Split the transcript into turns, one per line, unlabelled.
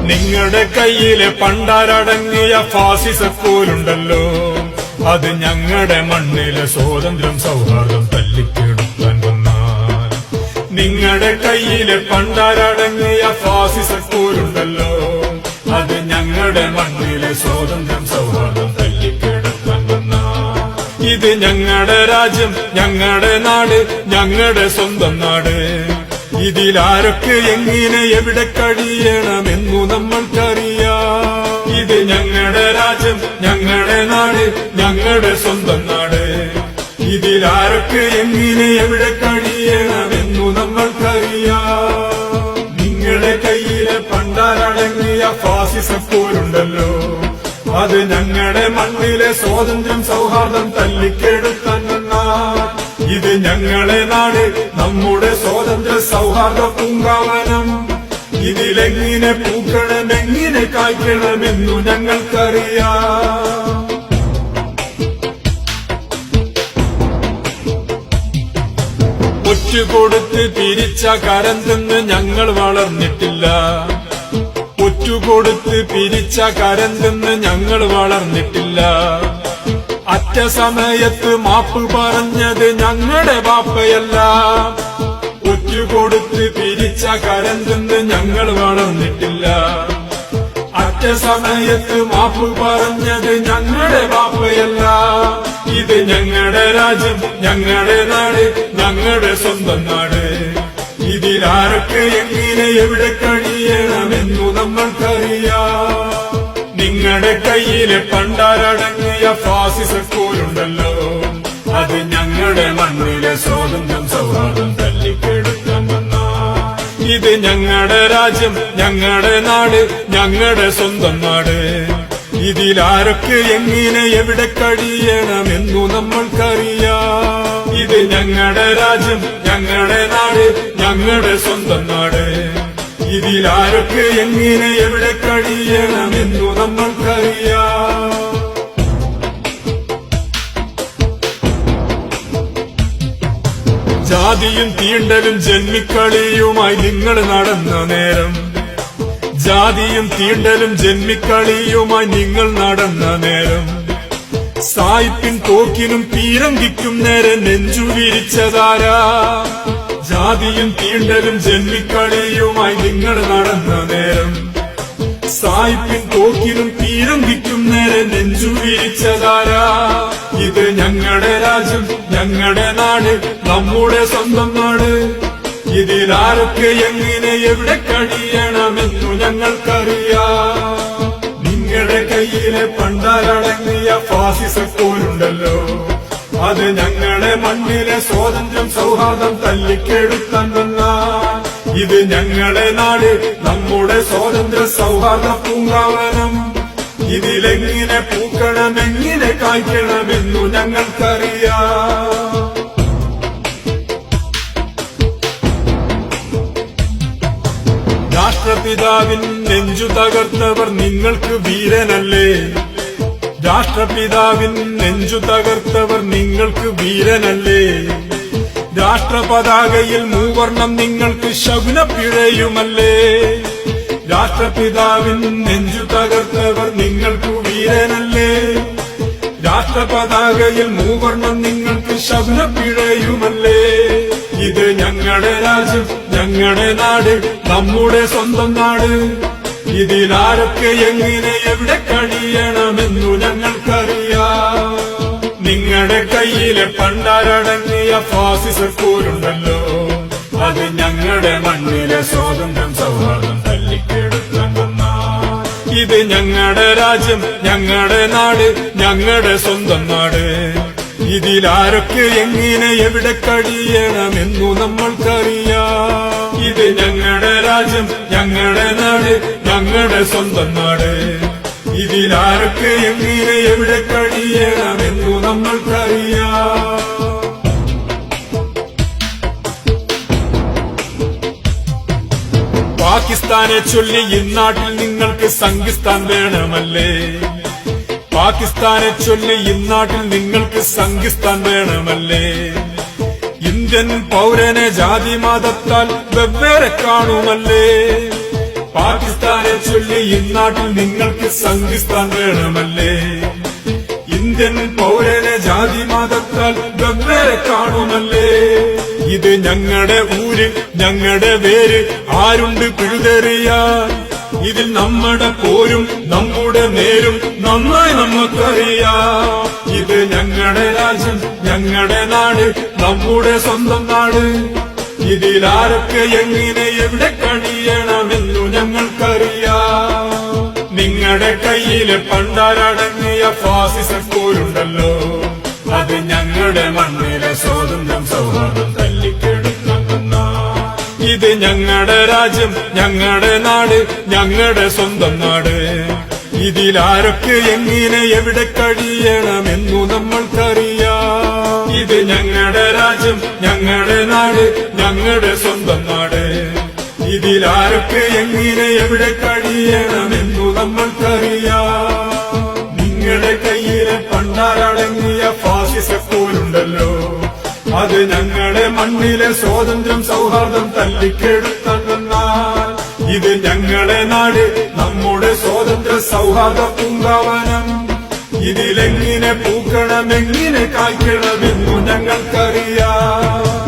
നിങ്ങളുടെ കയ്യിലെ പണ്ടാരടങ്ങിയ ഫാസിസക്കോലുണ്ടല്ലോ, അത് ഞങ്ങളുടെ മണ്ണിലെ സ്വാതന്ത്ര്യം സൗഹാർദ്ദം തല്ലിക്കെടുക്കാൻ വന്നാൽ. നിങ്ങളുടെ കയ്യിലെ പണ്ടാരടങ്ങിയ ഫാസിസക്കോലുണ്ടല്ലോ, അത് ഞങ്ങളുടെ മണ്ണിലെ സ്വാതന്ത്ര്യം സൗഹാർദ്ദം തല്ലിക്കെടുക്കാൻ വന്നാൽ. ഇത് ഞങ്ങളുടെ രാജ്യം, ഞങ്ങളുടെ നാട്, ഞങ്ങളുടെ സ്വന്തം നാട്. ഇതിലാരൊക്കെ എങ്ങനെ എവിടെ കഴിയണമെന്നു നമ്മൾക്കറിയാം. ഇത് ഞങ്ങളുടെ രാജ്യം, ഞങ്ങളുടെ നാട്, ഞങ്ങളുടെ സ്വന്തം നാട്. ഇതിലാരൊക്കെ എങ്ങനെ എവിടെ കഴിയണമെന്നു നമ്മൾക്കറിയാം. നിങ്ങളുടെ കയ്യിലെ പണ്ടാരടങ്ങിയ ഫാസിസക്കോലുണ്ടല്ലോ, അത് ഞങ്ങളുടെ മണ്ണിലെ സ്വാതന്ത്ര്യം സൗഹാർദ്ദം തല്ലിക്കെടുക്കാൻ വന്നാൽ. ഇത് ഞങ്ങളെ നാട്, നമ്മുടെ സ്വാതന്ത്ര്യ സൗഹാർദ്ദ പൂങ്കാവനം. ഇതിലെങ്ങനെ പൂക്കണം, എങ്ങനെ കായ്ക്കണമെന്നു ഞങ്ങൾക്കറിയാം. ഒറ്റുകൊടുത്ത് പിരിച്ച കരം തിന്ന് ഞങ്ങൾ വളർന്നിട്ടില്ല. ഒറ്റുകൊടുത്ത് പിരിച്ച കരം തിന്ന് ഞങ്ങൾ വളർന്നിട്ടില്ല. അറ്റ സമയത്ത് മാപ്പ് പറഞ്ഞത് ഞങ്ങളുടെ ബാപ്പയല്ല. ഒറ്റുകൊടുത്ത് പിരിച്ച കരം തിന്ന് ഞങ്ങൾ വളർന്നിട്ടില്ല. അറ്റ സമയത്ത് മാപ്പ് പറഞ്ഞത് ഞങ്ങളുടെ ബാപ്പയല്ല. ഇത് ഞങ്ങളുടെ രാജ്യം, ഞങ്ങളുടെ നാട്, ഞങ്ങളുടെ സ്വന്തം നാട്. ഇതിലാരൊക്കെ എങ്ങനെ എവിടെ കഴിയണമെന്നു നമ്മൾക്കറിയാം. നിങ്ങളുടെ കയ്യിലെ പണ്ടാരടങ്ങിയ ഫാസിസക്കോലുണ്ടല്ലോ, അത് ഞങ്ങളുടെ മണ്ണിലെ സ്വാതന്ത്ര്യം സൗഹാർദ്ദം തല്ലിക്കെടുക്കാൻ വന്നാൽ. ഇത് ഞങ്ങളുടെ രാജ്യം, ഞങ്ങളുടെ നാട്, ഞങ്ങളുടെ സ്വന്തം നാട്. ഇതിലാരൊക്കെ എങ്ങനെ എവിടെ കഴിയണമെന്നു നമ്മൾക്കറിയാം. ഇത് ഞങ്ങളുടെ രാജ്യം, ഞങ്ങളുടെ നാട്, ഞങ്ങളുടെ സ്വന്തം നാട്. ഇതിലാരൊക്കെ എങ്ങനെ എവിടെ കഴിയണമെന്നു നമ്മൾക്കറിയാം. ജാതിയും തീണ്ടലും ജന്മിക്കളിയുമായി നിങ്ങൾ നടന്ന നേരം, ജാതിയും തീണ്ടലും ജന്മിക്കളിയുമായി നിങ്ങൾ നടന്ന നേരം, സായിപ്പിൻ തോക്കിനും പീരങ്കിക്കും നേരെ നെഞ്ചു വിരിച്ചതാരാ. ജാതിയും തീണ്ടലും ജന്മിക്കളിയുമായി നിങ്ങൾ നടന്ന നേരം, സായിപ്പിൻ തോക്കിനും പീരങ്കിക്കും നേരെ നെഞ്ചു വിരിച്ചതാരാ. ഇത് ഞങ്ങളുടെ രാജ്യം, ഞങ്ങളുടെ നാട്, നമ്മുടെ സ്വന്തം നാട്. ഇതിലാരൊക്കെ എങ്ങനെ എവിടെ കഴിയണമെന്നു ഞങ്ങൾക്കറിയാം. നിങ്ങളുടെ കയ്യിലെ പണ്ടാരടങ്ങിയ ഫാസിസക്കോലുണ്ടല്ലോ, അത് ഞങ്ങളുടെ മണ്ണിലെ സ്വാതന്ത്ര്യം സൗഹാർദ്ദം തല്ലിക്കെടുക്കാൻ വന്നാൽ. ഇത് ഞങ്ങളുടെ നാട്, നമ്മുടെ സ്വാതന്ത്ര്യ സൗഹാർദ്ദ പൂങ്കാവനം. ഇതിലെങ്ങനെ പൂക്കണം, എങ്ങനെ കായ്ക്കണമെന്നു ഞങ്ങൾക്കറിയാം. രാഷ്ട്രപിതാവിൻ നെഞ്ചു തകർത്തവർ നിങ്ങൾക്ക് വീരനല്ലേ. രാഷ്ട്രപിതാവിൻ നെഞ്ചു തകർത്തവർ നിങ്ങൾക്ക് വീരനല്ലേ. രാഷ്ട്രപതാകയിൽ മൂവർണം നിങ്ങൾക്ക് ശകുനപ്പിഴയുമല്ലേ. രാഷ്ട്രപിതാവിൻ നെഞ്ചു തകർത്തവർ നിങ്ങൾക്ക് വീരനല്ലേ. രാഷ്ട്രപതാകയിൽ മൂവർണം നിങ്ങൾക്ക് ശകുനപ്പിഴയുമല്ലേ. ഇത് ഞങ്ങളുടെ രാജ്യം, ഞങ്ങളുടെ നാട്, നമ്മുടെ സ്വന്തം നാട്. ഇതിലാരൊക്കെ എങ്ങനെ എവിടെ കഴിയണമെന്നു ഞങ്ങൾക്കറിയാം. നിങ്ങളുടെ കയ്യിലെ പണ്ടാരടങ്ങിയ ഫാസിസക്കോലുണ്ടല്ലോ, അത് ഞങ്ങളുടെ മണ്ണിലെ സ്വാതന്ത്ര്യം സൗഹാർദ്ദം തല്ലിക്കെടുക്കാൻ വന്നാൽ. ഇത് ഞങ്ങളുടെ രാജ്യം, ഞങ്ങളുടെ നാട്, ഞങ്ങളുടെ സ്വന്തം നാട്. ഇതിലാരൊക്കെ എങ്ങനെ എവിടെ കഴിയണമെന്നു നമ്മൾക്കറിയാം. ഇത് ഞങ്ങളുടെ രാജ്യം, ഞങ്ങളുടെ നാട്, ഞങ്ങളുടെ സ്വന്തം നാട്. ഇതിലാരൊക്കെ എങ്ങനെ എവിടെ കഴിയണമെന്നു നമ്മൾക്കറിയാം. പാകിസ്ഥാനെ ചൊല്ലി ഇന്നാട്ടിൽ നിങ്ങൾക്ക് സംഘിസ്ഥാൻ വേണമല്ലേ. പാകിസ്ഥാനെ ചൊല്ലി ഇന്നാട്ടിൽ നിങ്ങൾക്ക് സംഘിസ്ഥാൻ വേണമല്ലേ. ഇന്ത്യൻ പൗരനെ ജാതി മതത്താൽ വെവ്വേറെ കാണുമല്ലേ. പാകിസ്ഥാനെ ചൊല്ലി ഇന്നാട്ടിൽ നിങ്ങൾക്ക് സംഘിസ്ഥാൻ വേണമല്ലേ? ഇന്ത്യൻ പൗരനെ ജാതി മതത്താൽ വെവ്വേറെ കാണുമല്ലേ? ഇത് ഞങ്ങളുടെ ഊര്, ഞങ്ങളുടെ പേര്, ആരുണ്ട് പിഴുതെറിയാൻ? ഇതിൽ നമ്മുടെ പോരും നമ്മുടെ നേരും നന്നായി നമുക്കറിയാം. ഇത് ഞങ്ങളുടെ രാജ്യം, ഞങ്ങളുടെ നാട്, നമ്മുടെ സ്വന്തം നാട്. ഇതിലാരൊക്കെ എങ്ങനെ എവിടെ കഴിയണമെന്നു ഞങ്ങൾക്കറിയാം. നിങ്ങളുടെ കയ്യില് പണ്ടാരടങ്ങിയ ഫാസിസം പോരുണ്ടല്ലോ, അത് ഞങ്ങളുടെ മണ്ണിലെ സ്വാതന്ത്ര്യം സൗഹാർദ്ദം തല്ലിക്കെടുക്കുന്ന. ഇത് ഞങ്ങളുടെ രാജ്യം, ഞങ്ങളുടെ നാട്, ഞങ്ങളുടെ സ്വന്തം നാട്. ഇതിലാരൊക്കെ എങ്ങനെ എവിടെ കഴിയണമെന്നു നമ്മൾക്കറിയാം. ഇത് ഞങ്ങളുടെ രാജ്യം, ഞങ്ങളുടെ നാട്, ഞങ്ങളുടെ സ്വന്തം നാട്. ഇതിലാരൊക്കെ എങ്ങനെ എവിടെ കഴിയണമെന്നു നമ്മൾക്കറിയാം. നിങ്ങളുടെ കയ്യിലെ പണ്ടാരടങ്ങിയ ഫാസിസപ്പോലുണ്ടല്ലോ, അത് ഞങ്ങളുടെ മണ്ണിലെ സ്വാതന്ത്ര്യം സൗഹാർദ്ദം തല്ലിക്കെടുത്തെന്നാൽ. ഇത് ഞങ്ങളുടെ നാട്, നമ്മുടെ സ്വാതന്ത്ര്യ സൗഹാർദ്ദ പൂങ്കാവനം. ഇതിലെങ്ങനെ പൂക്കണം, എങ്ങനെ കായ്ക്കണമെന്നു ഞങ്ങൾക്കറിയാം.